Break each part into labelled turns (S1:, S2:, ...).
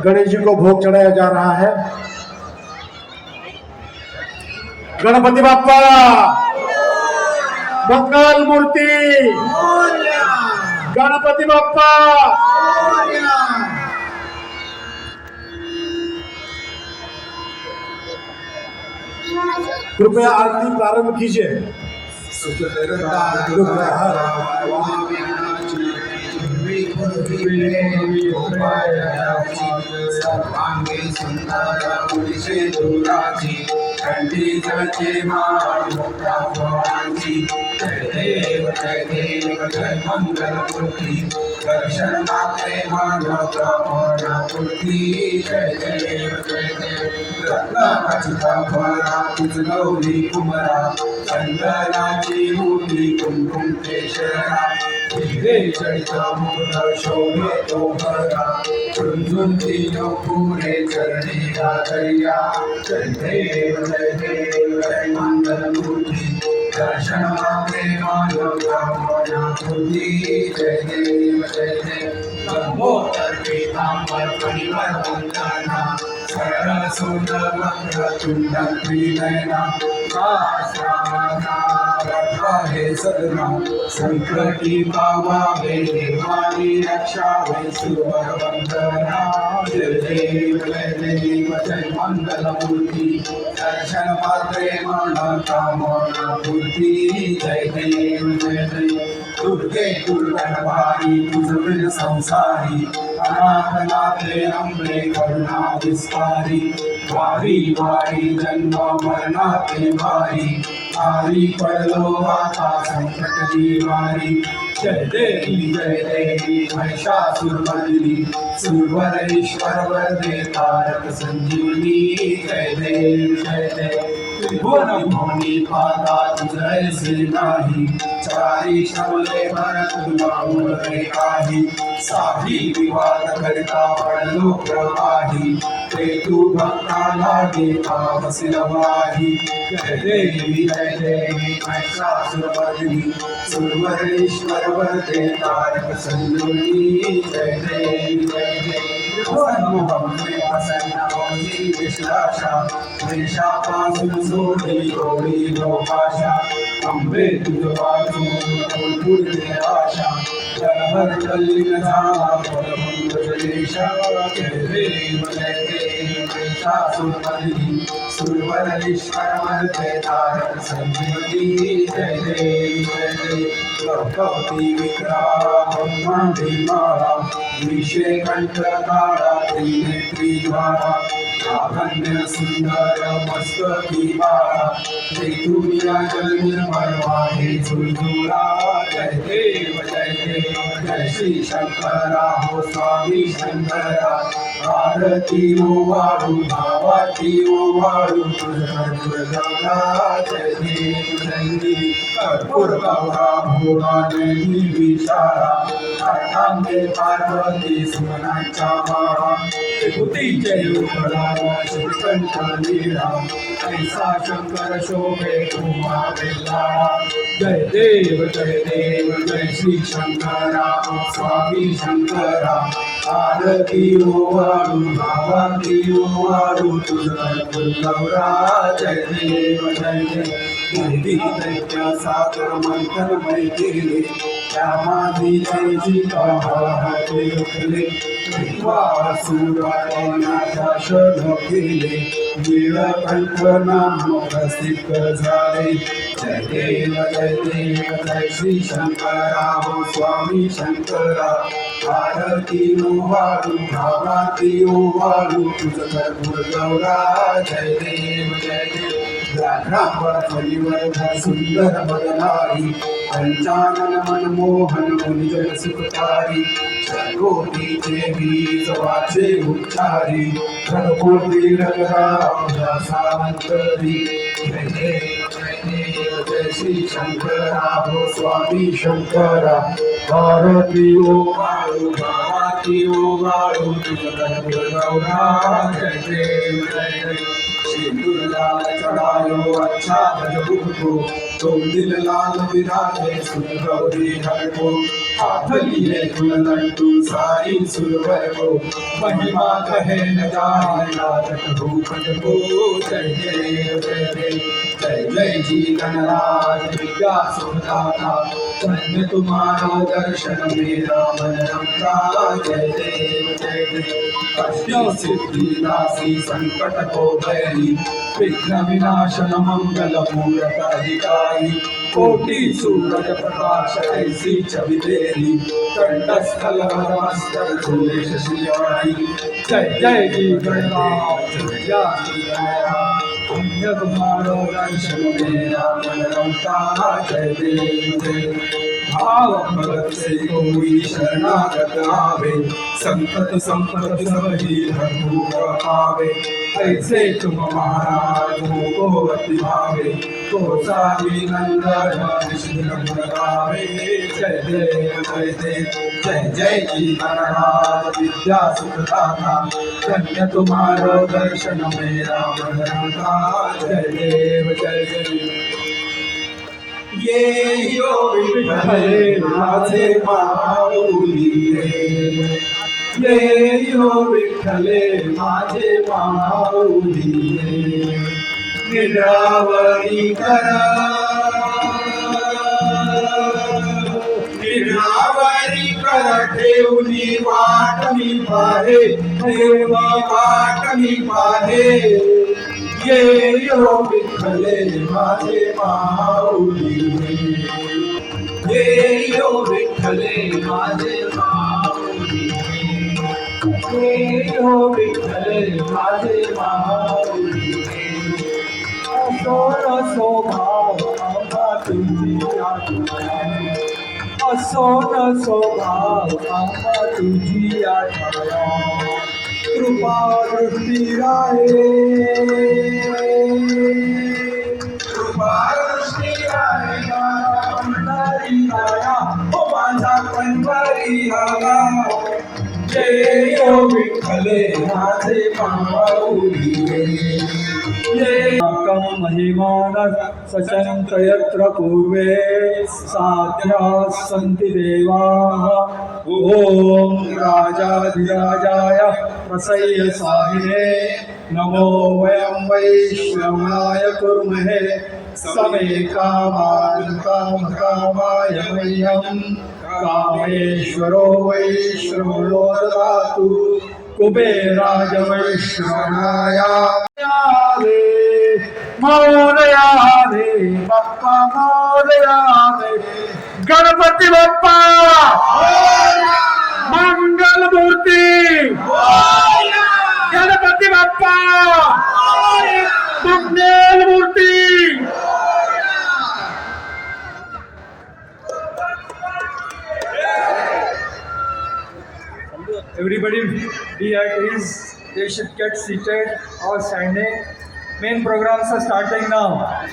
S1: गणेश जी को भोग चढ़ाया जा रहा है। गणपति बाप्पा मंगल मूर्ति, गणपति बाप्पा। कृपया आरती प्रारंभ कीजिए।
S2: सर्वांगी सुंदर पुरुषे दुराची कंठी जळचे माळ मोठा फळांची जय देव जय मंगल मूर्ती दर्शन मात्रे मानवता पूर्ती जय देव रत्नाचिता भरा तुझ गौरी कुमरा चंदनाची मूर्ती कुंकुम केशरा हिरे चढित मुकुट शोभे तो भरा झुंझुंती पुरे चरणी राधैया जय देव जय मंगल मूर्ती दर्शन मात्रे मानवता पूर्ती जय देव लंबोदर पीतांबर परिवर वंदना सरळ सुंदर वक्र तुंड त्रिनयना हे सदना संकटी पावावे देवानी रक्षावे सुवर वंदना जय देव जय मंगल मूर्ती दर्शन मात्रे मानवता पूर्ती जय देव दुर्गे दुर्गणवारी तुझ संसारी अनाथनाथे अंबे करुणा विस्तारी वारी वारी जन्म मरणाते वारी आरी पडलो आता संकट दीवारी जय देवी महिषासुरमर्दिनी सुरवरेश्वर वरदे तारक संजीवनी जय देव त्रिभुवन भुवनी पादा तुझैसे नाही चारी शमले भरत तुझाऊन काही साही विवाद करता पडलो प्रवाही ते तू भक्ता लागे पावसी नवाही जय देवी महिषासुरमर्दिनी सुरवरेश्वर वरदे तारक संजीवनी जय देवी पासून सोडली गौरी लोकाशा अंबे तुझ वाचून पुढे आशा जनभर कल्लीन झाला परमंग जलेशा जय देव महिषासुरमर्दिनी सुरवरेश्वर वरदे तारक संजीवनी जय देव गौतमी विक्राळा ब्रह्मांडी माळा विषे कंठ काळा त्रिनेत्री ज्वाळा लावण्य सुंदर मस्तकी बाळा दुनिया जल निर्मळ वाहे झुळझुळा जय देव जय श्री शंकरा हो स्वामी शंकरा आरती ओवाळू भावाती ओवाळू तुझा जय देव कर्पूर गौरा भोगाने विशाळा अर्थांगे पार्वती सुमनांच्या माळा विभूतीचे युगला श्रीकंठ लीला ऐसा शंकर शोभे तुम्हा वेलाळा जय देव जय श्री शंकरा स्वामी शंकरा आरती ओवाळू भावाती ओवाळू तुझा गौरा जय देव दैत्य सागर मंथन मै केले त्यामाधी जयची हाते उठले वासुराचा शोध केले नीळकंठ नाम प्रसिद्ध झाले जय देव जय श्री शंकरा हो स्वामी शंकरा आरती ओवाळू भावाती ओवाळू तुझ कर्पूर गौरा जय देव राघवावर सुंदर बदनारी पंचानन मनमोहन मुनिजन सुखकारी सर्वोटीचे बीज वाचे उच्चारी रघुपुरी रघुराम सावंतरी जय देव जय श्री शंकरा हो स्वामी शंकरा आरती ओवाळू हाती ओवाळू तुझं गौरा जय देव जय देव सिंदूर लाल चढ़ायो अच्छा भजबू को तो दिल लाल विराजे सुन गौरी हर को हाथ लिए फूल लड्डू सारी सुरवर को महिमा कहे न जाए नारद भूपत को जय देव जय देव जय जय जी गणराज विद्या सुखदाता धन्य तुम्हारा दर्शन मेरा मन रमता जय देव जय देव अष्ट सिद्धि दासी संकट को भैरी विघ्न विनाशन मंगल मूरत अधिकारी कोटि सूरज प्रकाश ऐसी छवि तेरी कंठस्थल मस्तक झूले शशियारी जय जय जी गणराज जय श्री गणराज पुण्य तुम्हारो दर्शन मेरा मन रमता जय देव जय देव भाव भगत से कोई शरणागत आवे संकट संकट सब ही भरपूर पावे ऐसे तुम महाराज को अति भावे तो सारी नंदन गुण गावे जय देव जय देव जय जय जी गणराज विद्या सुखदाता धन्य तुम्हारो दर्शन मेरा मन रमता जय देव जय देव ये यो विठ्ठले माझे माऊली रे ये यो विठ्ठले माझे माऊली रे निरावरी करा निरावरी कर ठेवली वाट मी पाहे ठेवली वाट मी पाहे ये यो विठ्ठले माझे माऊली ये यो विठ्ठले माझे माऊली ये यो विठ्ठले माझे माऊली असो नसो भाव आम्हा तुझी आठवण असो नसो भाव आम्हा तुझी आठवण कृपा दृष्टी राहे कृपा दृष्टी राहे पंढरी आया हो माझा पंढरी आला जय यो विठ्ठले माझे माऊली महिमान सचन्त यत्र पूर्वे साध्या सन्ति देवाः ॐ राजाधिराजाय प्रसय्य साहिने नमो वयं वैश्रवणाय कुर्महे समे कामान् कामकामाय मह्यं कामेश्वरो वैश्रवणो ददातु कुबेराज वैश्रवणाय मोरया रे बाप्पा मोरया रे गणपती बाप्पा मंगल मूर्ती गणपती बाप्पा मंगल मूर्ती
S3: Everybody be at ease. They should get seated or standing. Main programs are starting now.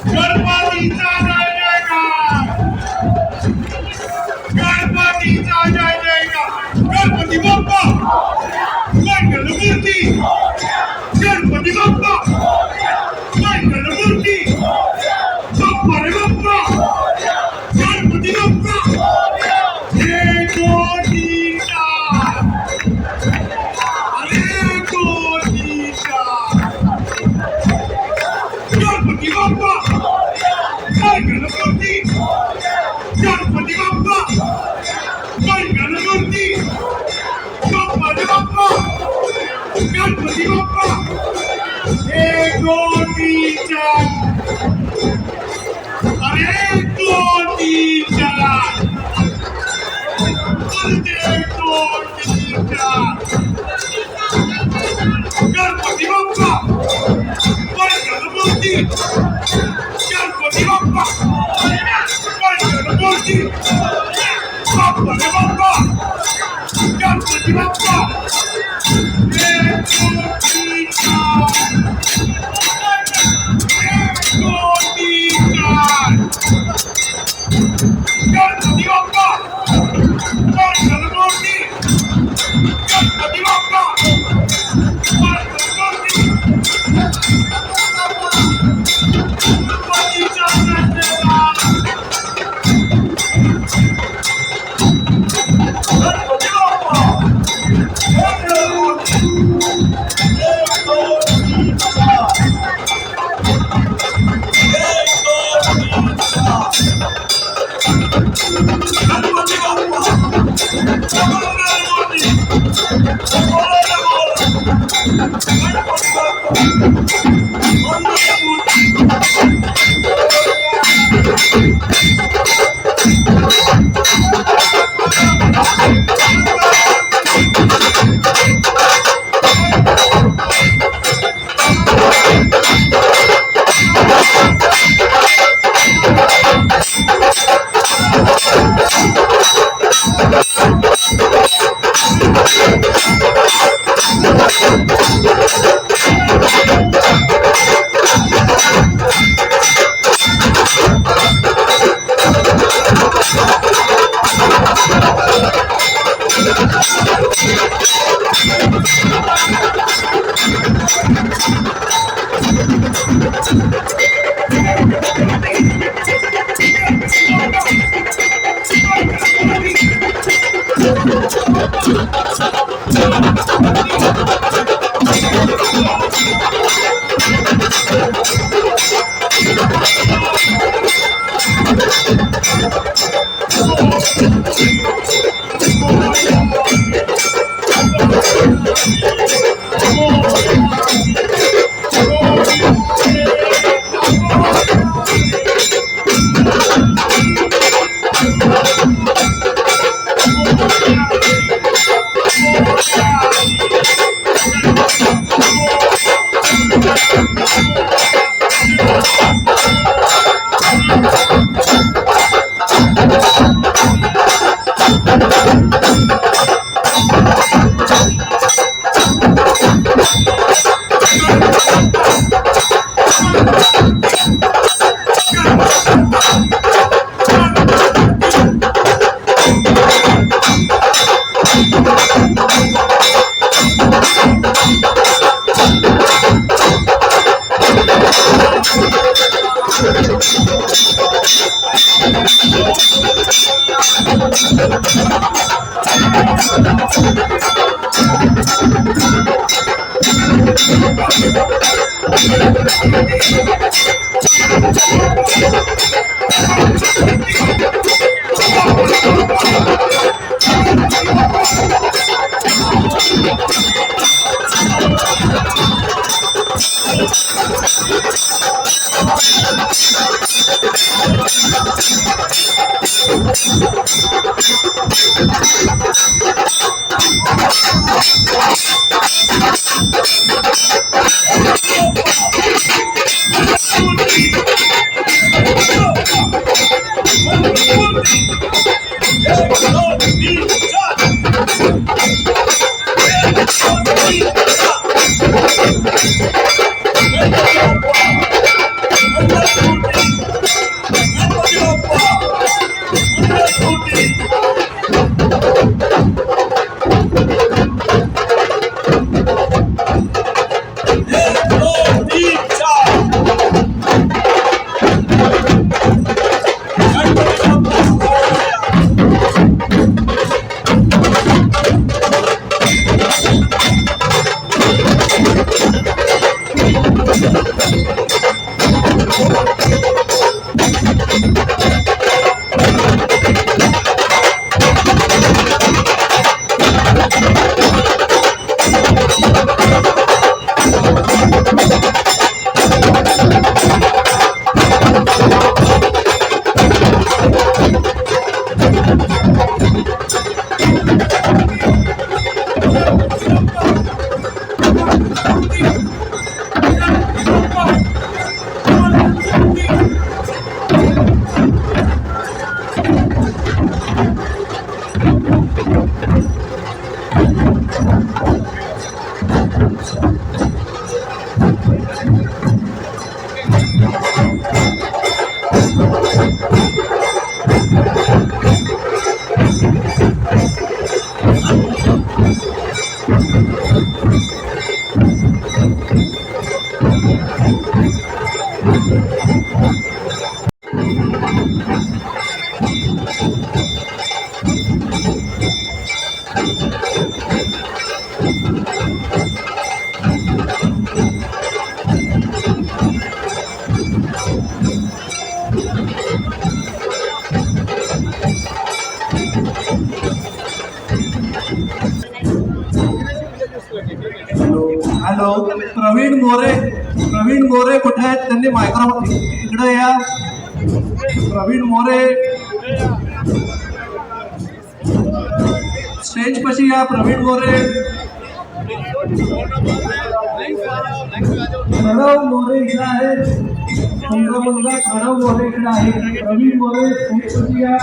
S1: गणपतीचा जय जयकार, गणपतीचा जय जयकार. गणपती बाप्पा मंगलमूर्ती, गणपती बाप्पा मंगलमूर्ती. बाप्पा रे बाप्पा, गणपती बाप्पा. एक दोन तीन चार, अरे दोन तीन चार. गणपती बाप्पा मंगलमूर्ती, गणपती बाप्पा मंगलमूर्ती. बाप्पा रे बाप्पा, गणपती बाप्पा. एक दोन तीन चार, अरे दोन तीन चार, अरे दोन तीन चार. गणपती बाप्पा मंगलमूर्ती, गणपती बाप्पा मंगलमूर्ती. बाप्पा रे बाप्पा, गणपती बाप्पा. एक दोन तीन चार, एक दोन तीन चार. गणपती बाप्पा मंगलमूर्ती, गणपती बाप्पा मंगलमूर्ती. गणपतीचा जय जयकार. गणपती बाप्पा मंगलमूर्ती. एक दोन तीन चार, एक दोन तीन चार. गणपती बाप्पा मंगलमूर्ती. बोला बोला, गणपती बाप्पा मंगलमूर्ती.
S4: हॅलो, प्रवीण मोरे कुठे आहेत? त्यांनी मायक्रोफोन इकडे या. प्रवीण मोरे स्टेज पाशी या. प्रवीण मोरे, प्रणव मोरे इकडे आहेत. तुमचा मुलगा प्रणव मोरे इकडे आहे. प्रवीण मोरे स्टेज पाशी या.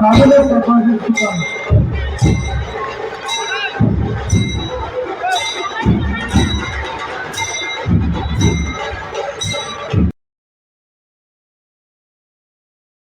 S4: Fabulous performance to come.